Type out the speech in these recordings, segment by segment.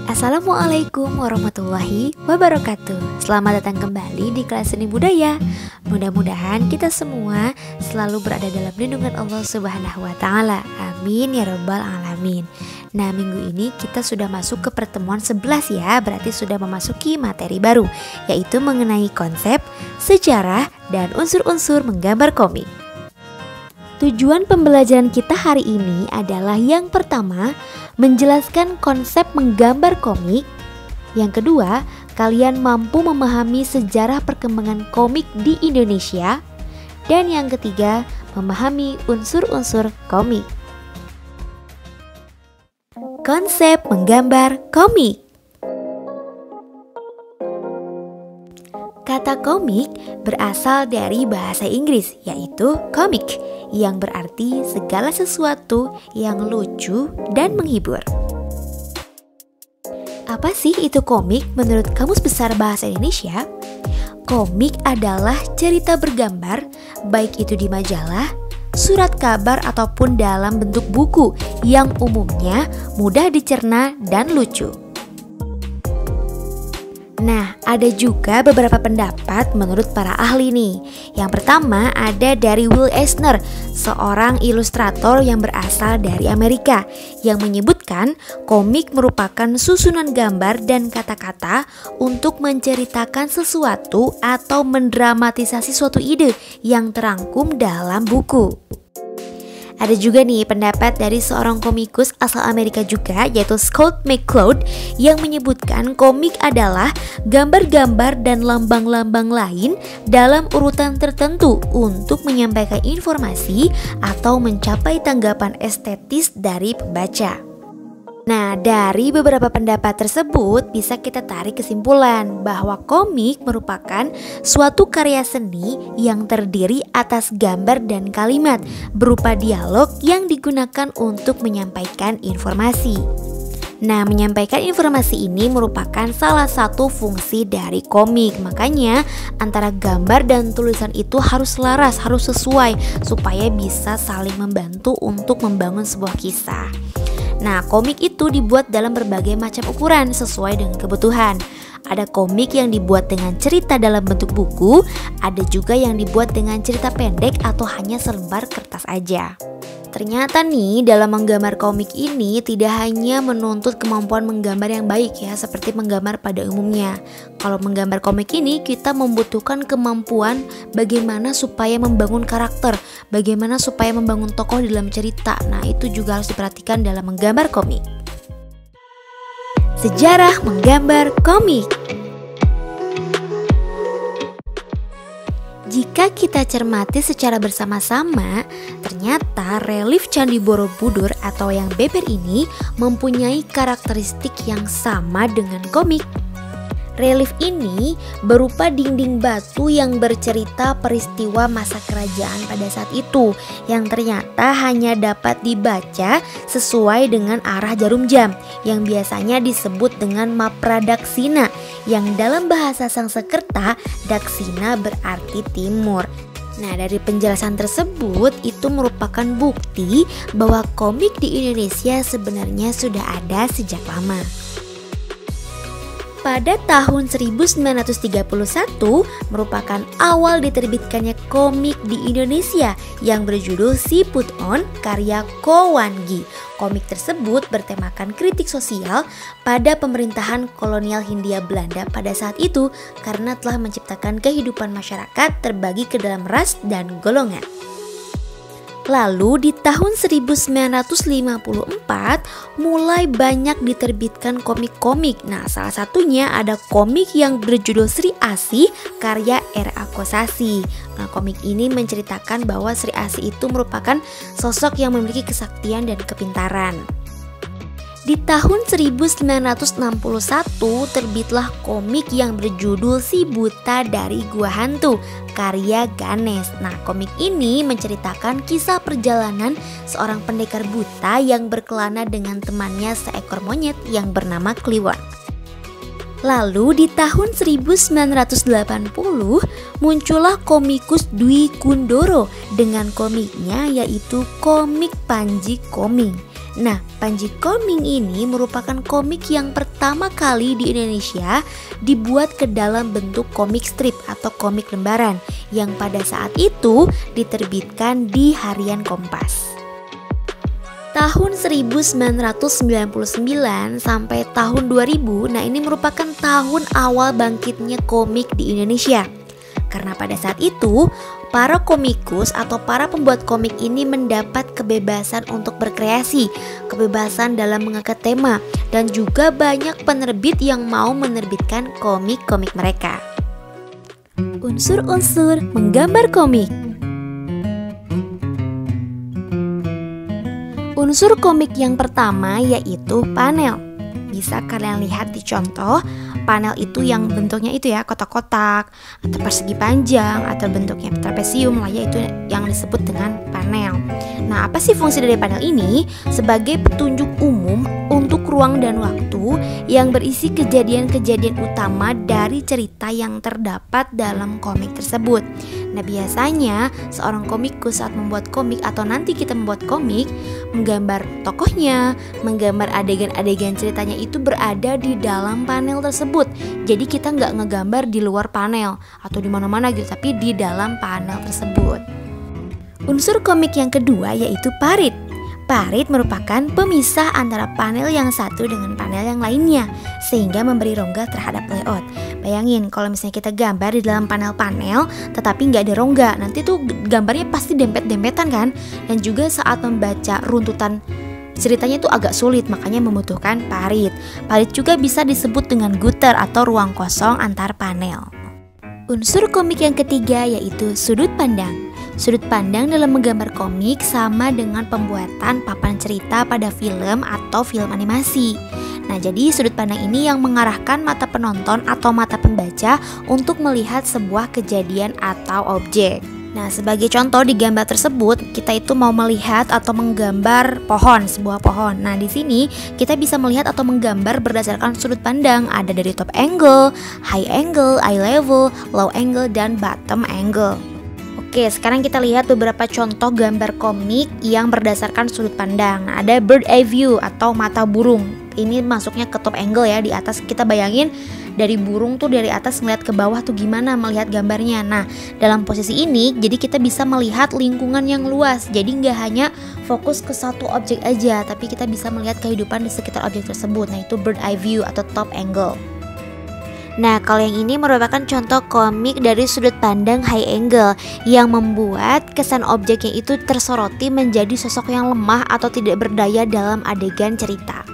Assalamualaikum warahmatullahi wabarakatuh. Selamat datang kembali di kelas seni budaya. Mudah-mudahan kita semua selalu berada dalam lindungan Allah Subhanahu wa Ta'ala. Amin ya rabbal alamin. Nah, minggu ini kita sudah masuk ke pertemuan 11 ya. Berarti sudah memasuki materi baru, yaitu mengenai konsep, sejarah, dan unsur-unsur menggambar komik. Tujuan pembelajaran kita hari ini adalah yang pertama, menjelaskan konsep menggambar komik. Yang kedua, kalian mampu memahami sejarah perkembangan komik di Indonesia. Dan yang ketiga, memahami unsur-unsur komik. Konsep menggambar komik. Kata komik berasal dari bahasa Inggris, yaitu comic, yang berarti segala sesuatu yang lucu dan menghibur. Apa sih itu komik menurut Kamus Besar Bahasa Indonesia? Komik adalah cerita bergambar, baik itu di majalah, surat kabar, ataupun dalam bentuk buku yang umumnya mudah dicerna dan lucu. Nah, ada juga beberapa pendapat menurut para ahli nih. Yang pertama ada dari Will Eisner, seorang ilustrator yang berasal dari Amerika, yang menyebutkan komik merupakan susunan gambar dan kata-kata untuk menceritakan sesuatu atau mendramatisasi suatu ide yang terangkum dalam buku. Ada juga nih pendapat dari seorang komikus asal Amerika juga, yaitu Scott McCloud, yang menyebutkan komik adalah gambar-gambar dan lambang-lambang lain dalam urutan tertentu untuk menyampaikan informasi atau mencapai tanggapan estetis dari pembaca. Nah, dari beberapa pendapat tersebut bisa kita tarik kesimpulan bahwa komik merupakan suatu karya seni yang terdiri atas gambar dan kalimat berupa dialog yang digunakan untuk menyampaikan informasi. Nah, menyampaikan informasi ini merupakan salah satu fungsi dari komik. Makanya antara gambar dan tulisan itu harus selaras, harus sesuai supaya bisa saling membantu untuk membangun sebuah kisah. Nah, komik itu dibuat dalam berbagai macam ukuran sesuai dengan kebutuhan. Ada komik yang dibuat dengan cerita dalam bentuk buku, ada juga yang dibuat dengan cerita pendek atau hanya selembar kertas aja. Ternyata nih, dalam menggambar komik ini tidak hanya menuntut kemampuan menggambar yang baik ya, seperti menggambar pada umumnya. Kalau menggambar komik ini, kita membutuhkan kemampuan bagaimana supaya membangun karakter, bagaimana supaya membangun tokoh dalam cerita. Nah, itu juga harus diperhatikan dalam menggambar komik. Sejarah menggambar komik. Jika kita cermati secara bersama-sama, ternyata relief Candi Borobudur atau yang beber ini mempunyai karakteristik yang sama dengan komik. Relief ini berupa dinding batu yang bercerita peristiwa masa kerajaan pada saat itu, yang ternyata hanya dapat dibaca sesuai dengan arah jarum jam, yang biasanya disebut dengan Mapradaksina, yang dalam bahasa Sangsekerta Daksina berarti timur. Nah, dari penjelasan tersebut itu merupakan bukti bahwa komik di Indonesia sebenarnya sudah ada sejak lama. Pada tahun 1931 merupakan awal diterbitkannya komik di Indonesia yang berjudul Si Put On karya Ko Wan Gi. Komik tersebut bertemakan kritik sosial pada pemerintahan kolonial Hindia Belanda pada saat itu karena telah menciptakan kehidupan masyarakat terbagi ke dalam ras dan golongan. Lalu di tahun 1954 mulai banyak diterbitkan komik-komik. Nah, salah satunya ada komik yang berjudul Sri Asih karya R.A. Kosasih. Nah, komik ini menceritakan bahwa Sri Asih itu merupakan sosok yang memiliki kesaktian dan kepintaran. Di tahun 1961 terbitlah komik yang berjudul Si Buta dari Gua Hantu karya Ganesh. Nah, komik ini menceritakan kisah perjalanan seorang pendekar buta yang berkelana dengan temannya seekor monyet yang bernama Kliwon. Lalu di tahun 1980 muncullah komikus Dwi Kundoro dengan komiknya yaitu Komik Panji Koming. Nah, Panji Koming ini merupakan komik yang pertama kali di Indonesia dibuat ke dalam bentuk komik strip atau komik lembaran yang pada saat itu diterbitkan di Harian Kompas. Tahun 1999 sampai tahun 2000, nah ini merupakan tahun awal bangkitnya komik di Indonesia. Karena pada saat itu, para komikus atau para pembuat komik ini mendapat kebebasan untuk berkreasi, kebebasan dalam mengangkat tema, dan juga banyak penerbit yang mau menerbitkan komik-komik mereka. Unsur-unsur menggambar komik. Unsur komik yang pertama yaitu panel. Bisa kalian lihat di contoh, panel itu yang bentuknya itu ya kotak-kotak atau persegi panjang atau bentuknya trapesium lah, yaitu yang disebut dengan panel. Nah, apa sih fungsi dari panel ini? Sebagai petunjuk umum untuk ruang dan waktu yang berisi kejadian-kejadian utama dari cerita yang terdapat dalam komik tersebut. Nah, biasanya seorang komikus saat membuat komik atau nanti kita membuat komik, menggambar tokohnya, menggambar adegan-adegan ceritanya itu berada di dalam panel tersebut. Jadi kita nggak ngegambar di luar panel atau di mana-mana gitu, tapi di dalam panel tersebut. Unsur komik yang kedua yaitu parit. Parit merupakan pemisah antara panel yang satu dengan panel yang lainnya, sehingga memberi rongga terhadap layout. Bayangin kalau misalnya kita gambar di dalam panel-panel tetapi nggak ada rongga, nanti tuh gambarnya pasti dempet-dempetan kan. Dan juga saat membaca runtutan ceritanya itu agak sulit, makanya membutuhkan parit. Parit juga bisa disebut dengan gutter atau ruang kosong antar panel. Unsur komik yang ketiga yaitu sudut pandang. Sudut pandang dalam menggambar komik sama dengan pembuatan papan cerita pada film atau film animasi. Nah, jadi sudut pandang ini yang mengarahkan mata penonton atau mata pembaca untuk melihat sebuah kejadian atau objek. Nah, sebagai contoh di gambar tersebut, kita itu mau melihat atau menggambar pohon, sebuah pohon. Nah, di sini kita bisa melihat atau menggambar berdasarkan sudut pandang. Ada dari top angle, high angle, eye level, low angle, dan bottom angle. Oke, sekarang kita lihat beberapa contoh gambar komik yang berdasarkan sudut pandang. Nah, ada bird eye view atau mata burung. Ini masuknya ke top angle ya, di atas. Kita bayangin dari burung tuh dari atas ngeliat ke bawah tuh gimana melihat gambarnya. Nah, dalam posisi ini jadi kita bisa melihat lingkungan yang luas. Jadi nggak hanya fokus ke satu objek aja, tapi kita bisa melihat kehidupan di sekitar objek tersebut. Nah, itu bird eye view atau top angle. Nah, kalau yang ini merupakan contoh komik dari sudut pandang high angle yang membuat kesan objeknya itu tersoroti menjadi sosok yang lemah atau tidak berdaya dalam adegan cerita.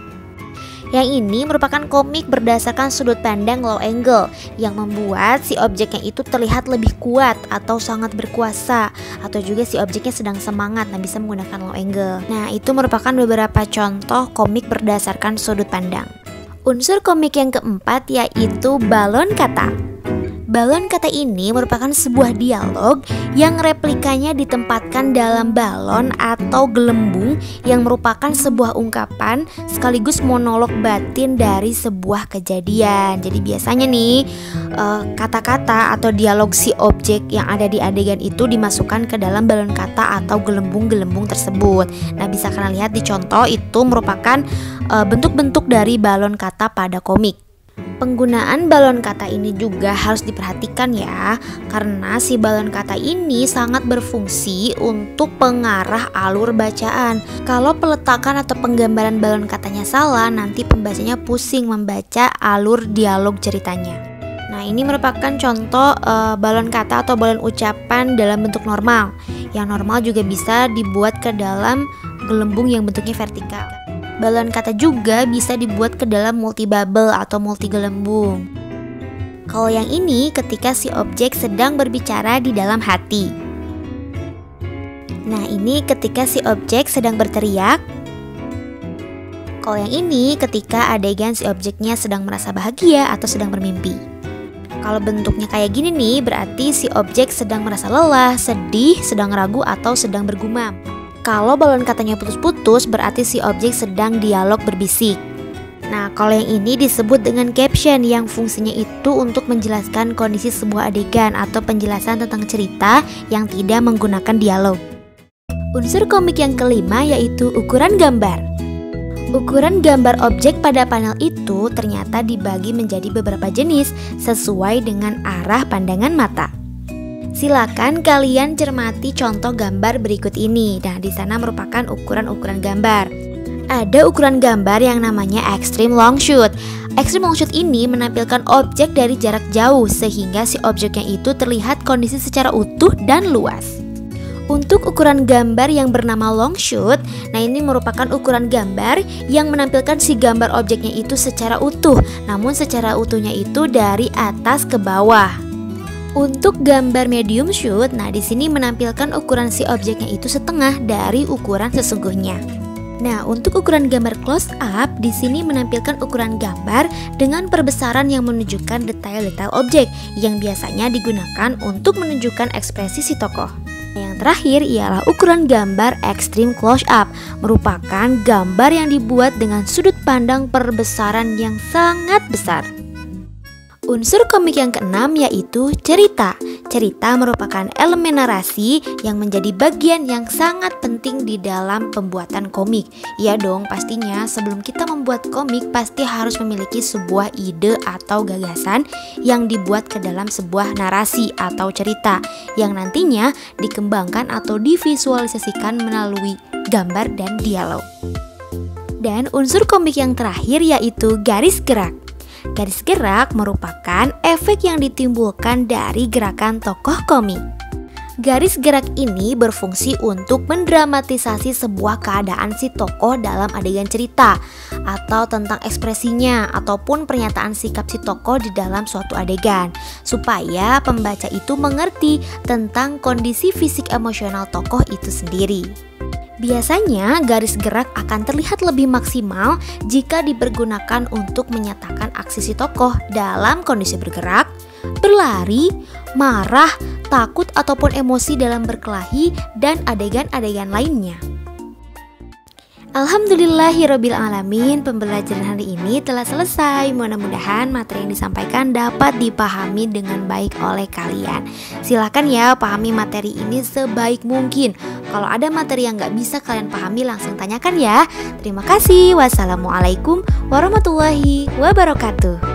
Yang ini merupakan komik berdasarkan sudut pandang low angle yang membuat si objeknya itu terlihat lebih kuat atau sangat berkuasa, atau juga si objeknya sedang semangat. Nah, bisa menggunakan low angle. Nah, itu merupakan beberapa contoh komik berdasarkan sudut pandang. Unsur komik yang keempat yaitu balon kata. Balon kata ini merupakan sebuah dialog yang replikanya ditempatkan dalam balon atau gelembung yang merupakan sebuah ungkapan sekaligus monolog batin dari sebuah kejadian. Jadi biasanya nih kata-kata atau dialog si objek yang ada di adegan itu dimasukkan ke dalam balon kata atau gelembung-gelembung tersebut. Nah, bisa kalian lihat di contoh itu merupakan bentuk-bentuk dari balon kata pada komik. Penggunaan balon kata ini juga harus diperhatikan ya, karena si balon kata ini sangat berfungsi untuk pengarah alur bacaan. Kalau peletakan atau penggambaran balon katanya salah, nanti pembacanya pusing membaca alur dialog ceritanya. Nah, ini merupakan contoh balon kata atau balon ucapan dalam bentuk normal. Yang normal juga bisa dibuat ke dalam gelembung yang bentuknya vertikal. Balon kata juga bisa dibuat ke dalam multi bubble atau multi gelembung. Kalau yang ini ketika si objek sedang berbicara di dalam hati. Nah, ini ketika si objek sedang berteriak. Kalau yang ini ketika adegan si objeknya sedang merasa bahagia atau sedang bermimpi. Kalau bentuknya kayak gini nih, berarti si objek sedang merasa lelah, sedih, sedang ragu, atau sedang bergumam. Kalau balon katanya putus-putus, berarti si objek sedang dialog berbisik. Nah, kalau yang ini disebut dengan caption yang fungsinya itu untuk menjelaskan kondisi sebuah adegan atau penjelasan tentang cerita yang tidak menggunakan dialog. Unsur komik yang kelima yaitu ukuran gambar. Ukuran gambar objek pada panel itu ternyata dibagi menjadi beberapa jenis sesuai dengan arah pandangan mata. Silakan kalian cermati contoh gambar berikut ini. Nah, di sana merupakan ukuran-ukuran gambar. Ada ukuran gambar yang namanya extreme long shoot. Extreme long shoot ini menampilkan objek dari jarak jauh sehingga si objeknya itu terlihat kondisi secara utuh dan luas. Untuk ukuran gambar yang bernama long shoot, nah ini merupakan ukuran gambar yang menampilkan si gambar objeknya itu secara utuh, namun secara utuhnya itu dari atas ke bawah. Untuk gambar medium shoot, nah di sini menampilkan ukuran si objeknya itu setengah dari ukuran sesungguhnya. Nah, untuk ukuran gambar close up, di sini menampilkan ukuran gambar dengan perbesaran yang menunjukkan detail-detail objek yang biasanya digunakan untuk menunjukkan ekspresi si tokoh. Yang terakhir ialah ukuran gambar extreme close up, merupakan gambar yang dibuat dengan sudut pandang perbesaran yang sangat besar. Unsur komik yang keenam yaitu cerita. Cerita merupakan elemen narasi yang menjadi bagian yang sangat penting di dalam pembuatan komik. Iya dong, pastinya sebelum kita membuat komik pasti harus memiliki sebuah ide atau gagasan yang dibuat ke dalam sebuah narasi atau cerita yang nantinya dikembangkan atau divisualisasikan melalui gambar dan dialog. Dan unsur komik yang terakhir yaitu garis gerak. Garis gerak merupakan efek yang ditimbulkan dari gerakan tokoh komik. Garis gerak ini berfungsi untuk mendramatisasi sebuah keadaan si tokoh dalam adegan cerita, atau tentang ekspresinya ataupun pernyataan sikap si tokoh di dalam suatu adegan, supaya pembaca itu mengerti tentang kondisi fisik emosional tokoh itu sendiri. Biasanya garis gerak akan terlihat lebih maksimal jika dipergunakan untuk menyatakan aksi si tokoh dalam kondisi bergerak, berlari, marah, takut ataupun emosi dalam berkelahi dan adegan-adegan lainnya. Alhamdulillahirabbil alamin, pembelajaran hari ini telah selesai. Mudah-mudahan materi yang disampaikan dapat dipahami dengan baik oleh kalian. Silakan ya pahami materi ini sebaik mungkin. Kalau ada materi yang gak bisa kalian pahami langsung tanyakan ya. Terima kasih. Wassalamualaikum warahmatullahi wabarakatuh.